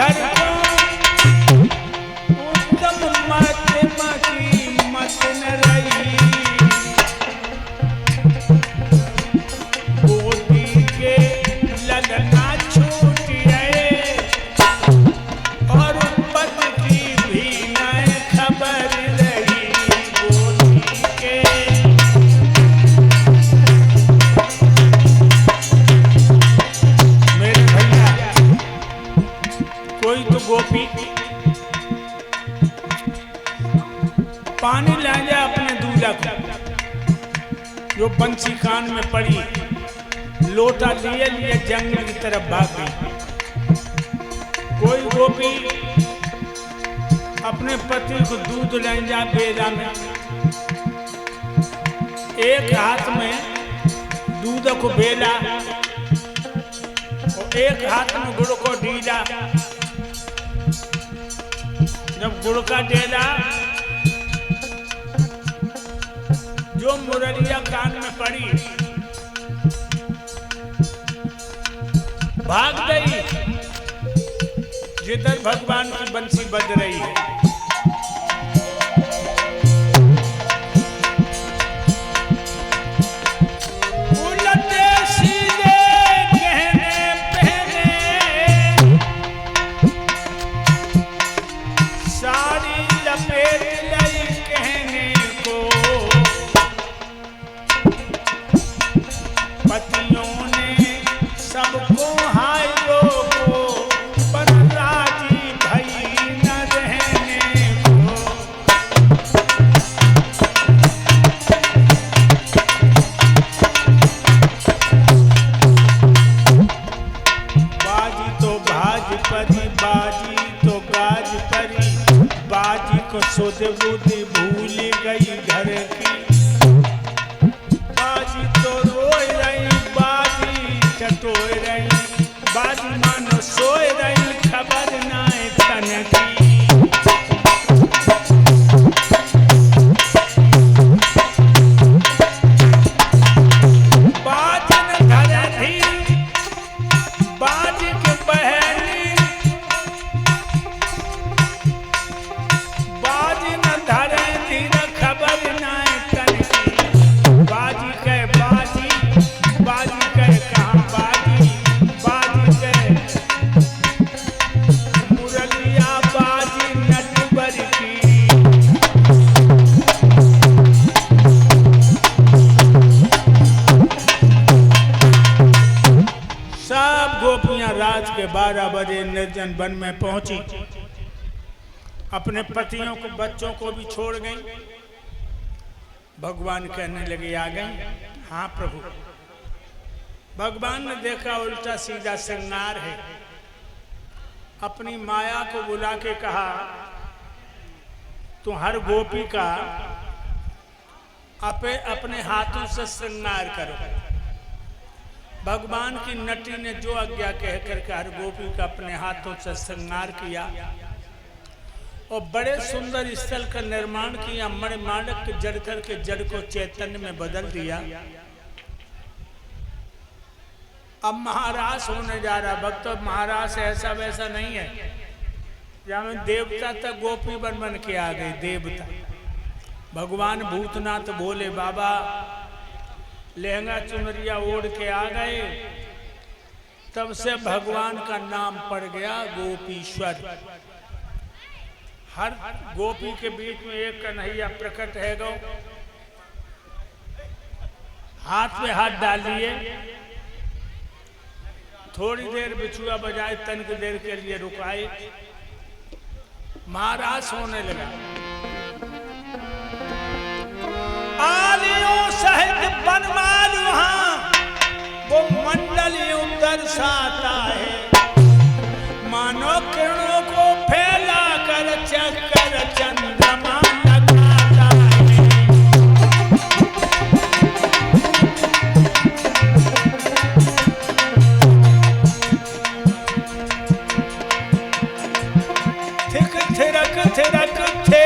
घर को उत्तम मध्यम की मत न रही। गोदी के ललना छूट गए और पद की भी न खबर रही। गोदी के मेरे भैया कोई तो गोपी पानी ले जाए अपने दूल्हा को, जो बंसी कान में पड़ी, लोटा लिए लिए जंगल की तरफ भाग गई। कोई गोपी अपने पति को दूध ले जा बेला में, एक हाथ में दूध को बेला और एक हाथ में गुड़ को डीला। जब गुड़ का डेला जो मुरलिया कान में पड़ी, भाग गई जिधर भगवान की बंसी बज रही है। उलटे सीधे गहने पहने, साड़ी लपेट लई कहने को, पतियों ने सबको हाय रोको, पर राजी भई न रहने को। बाजी तो भाज परी, बाजी तो गाज परी, बाजी को सुध बुध भूल गई घर की। बाजी तो रोए रही, बाजी चटोए रही, बाजी मानो सोए रही, खबर नाए तन की। बाजन धरे धी बाजी के बहनी, बाजी न धरे धीर खबर नाए तन की। बाजी के बाजी, बाजी के कहाँ बाजी, बाजी के मुरलिया बाजी नटवर की। सब गोपियां रात के 12 बजे निर्जन वन में पहुंची, अपने पतियों को बच्चों को भी छोड़ गई। भगवान कहने लगे आ गई? हाँ प्रभु। भगवान ने देखा उल्टा सीधा श्रृंगार है। अपनी माया को बुला के कहा तू हर गोपी का अपने हाथों से श्रृंगार करो। भगवान की नटी ने जो आज्ञा कह करके हर गोपी का अपने हाथों से श्रृंगार किया और बड़े सुंदर स्थल का निर्माण किया। मणिमाणिक के जड़ करके जड़ को चैतन्य में बदल दिया। अब महाराज होने जा रहा। भक्त महाराज ऐसा वैसा नहीं है, जहाँ देवता तक गोपी बन के आ गए। देवता भगवान भूतनाथ बोले बाबा लहंगा चुनरिया ओढ़ के आ गए। तब से भगवान का नाम पड़ गया गोपीश्वर। हर गोपी के बीच में एक कन्हैया प्रकट है गो। हाथ पे हाथ डालिए, थोड़ी देर बिछुआ बजाए, तन की देर के लिए रुकाए। महाराज होने लगा। आलियों सहित बनमाल वहां वो मंडल यूं दर्शाता है। मानो किरणों को फैला कर चक्कर चंद्रमा लगाता है। थिक थिरक थिरक थे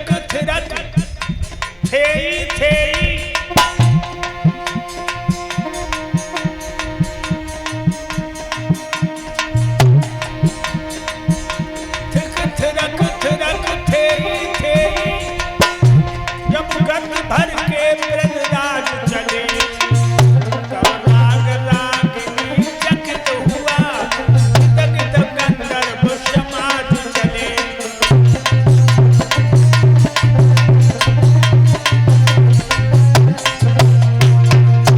थिरक थिरक थेई थेई भर के ब्रजराज चले तब राग रागिनी चकित हुआ तगित गंधर्व समाज चले।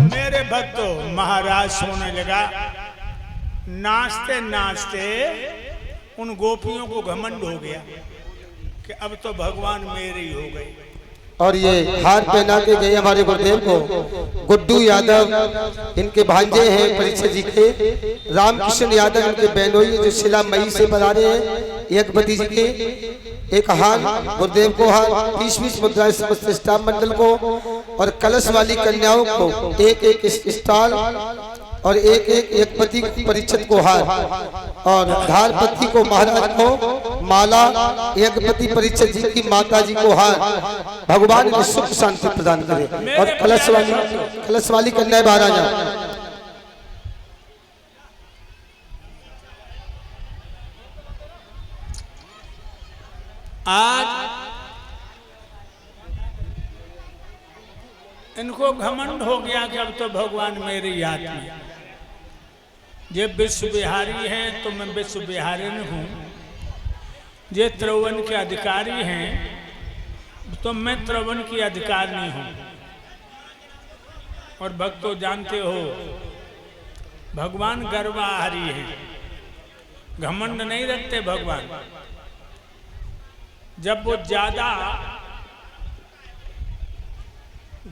मेरे भक्तों, महाराज सोने लगा। नाचते नाचते उन गोपियों को घमंड हो गया कि अब तो भगवान मेरे ही हो गए। और ये हार पहना के गए हमारे गुरुदेव को गुड्डू यादव, इनके भांजे हैं परीक्षित जी के, रामकृष्ण यादव इनके बहनोई जो शिला मई से बना रहे हैं, एकपति जी के एक हार गुरुदेव को, हार 20-20 मुद्राएं समस्त स्टाफ मंडल को, और कलश वाली कन्याओं को एक एक स्टाल और एक एक एकपति परीक्षित को हार, और धारपति को महाराज को माला, एकपति परीक्षित जी की माता जी को हार। भगवान को सुख शांति प्रदान करे। और कलश वाली कन्याएं बाहर आ जाए। आज इनको घमंड हो गया कि अब तो भगवान मेरे याद में। ये विश्व बिहारी हैं तो मैं विश्व बिहारी हूँ, ये त्रिभुवन के अधिकारी हैं तो मैं त्रिभुवन की अधिकारिणी हूँ। और भक्तों जानते हो भगवान गर्वाहारी है, घमंड नहीं रखते भगवान। जब वो ज्यादा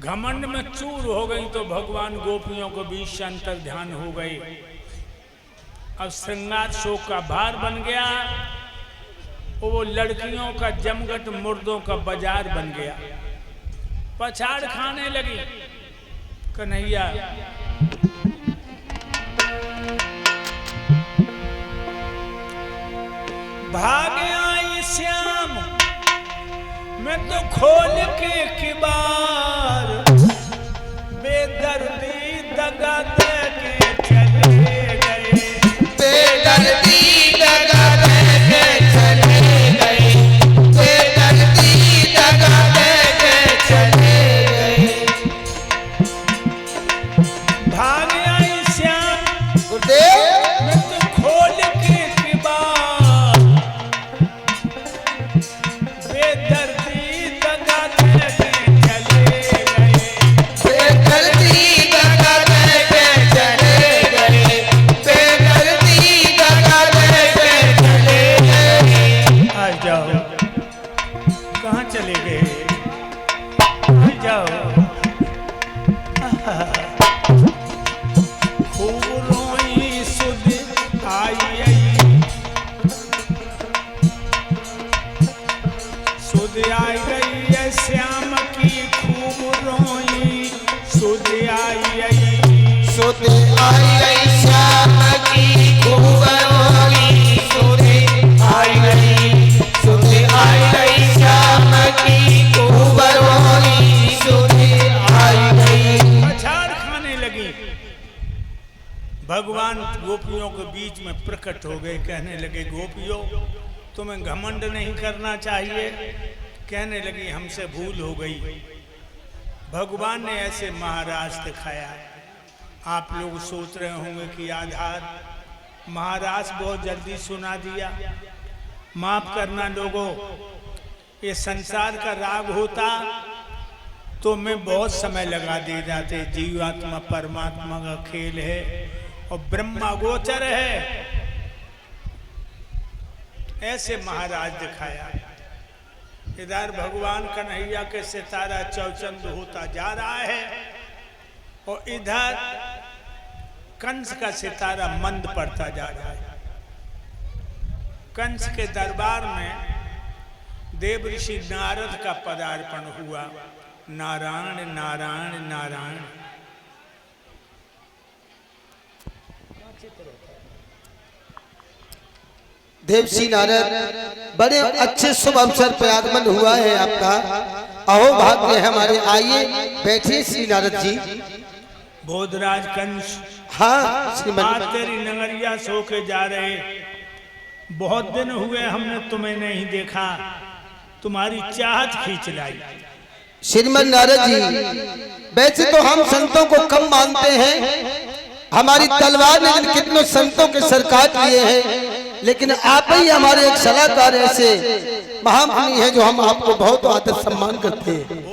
घमंड में चूर हो गई तो भगवान गोपियों को बीच से अंतर ध्यान हो गई। अब श्रृंगार शोक का भार बन गया, वो लड़कियों का जमघट मुर्दों का बाजार बन गया। पछाड़ खाने लगी कन्हैया। भाग आई श्याम मैं तो खोल के किबार, बेदर्दी दगा दे के चले गए, बेदर्दी दगा दे के चले गए, बेदर्दी दगा दे के चले गए। भाग आई श्याम गुरुदेव मैं तो खोल के किबार, बेदर्दी दगा दे के चले गए, बेदर्दी दगा दे के चले गए, बेदर्दी दगा दे के चले गए। आ जाओ, कहाँ चले गए? आ जाओ। खूब रोई सुध आई, सुध आई गई है श्याम की, खूब रोई सुध आई, सुध आई गई श्याम की, खूब रोई सुध आई गई, सुध आई गई श्याम की, खूब रोई सुध आई गई। पछाड़ खाने लगी। भगवान गोपियों के बीच में प्रकट हो गए, कहने लगे गोपियों तुम्हें घमंड नहीं करना चाहिए। कहने लगी हमसे भूल हो गई। भगवान ने ऐसे महाराज दिखाया। आप लोग सोच रहे होंगे कि आधार महाराज बहुत जल्दी सुना दिया। माफ करना लोगों, ये संसार का राग होता तो मैं बहुत समय लगा दे जाते। जीवात्मा परमात्मा का खेल है और ब्रह्मा गोचर है। ऐसे महाराज दिखाया। इधर भगवान कन्हैया के सितारा चौचंद होता जा रहा है और इधर कंस का सितारा मंद पड़ता जा रहा है। कंस के दरबार में देव ऋषि नारद का पदार्पण हुआ। नारायण नारायण नारायण। देवसी नारद, बड़े अच्छे शुभ अवसर पर आगमन हुआ है आपका। अहो भाग्य है हमारे, आइए बैठिए श्री नारद जी। बोधराज कंस, हाँ श्रीमन, आज तेरी नगरिया सो के जा रहे, बहुत दिन हुए हमने तुम्हें नहीं देखा, तुम्हारी चाहत खींच लाई। श्रीमन नारद जी, वैसे तो हम संतों को कम मानते हैं, हमारी तलवार ने कितनों संतों के सर काट लिए हैं, लेकिन आप ही हमारे एक सलाहकार ऐसे महामुनि हैं जो हम आपको बहुत आदर सम्मान करते हैं।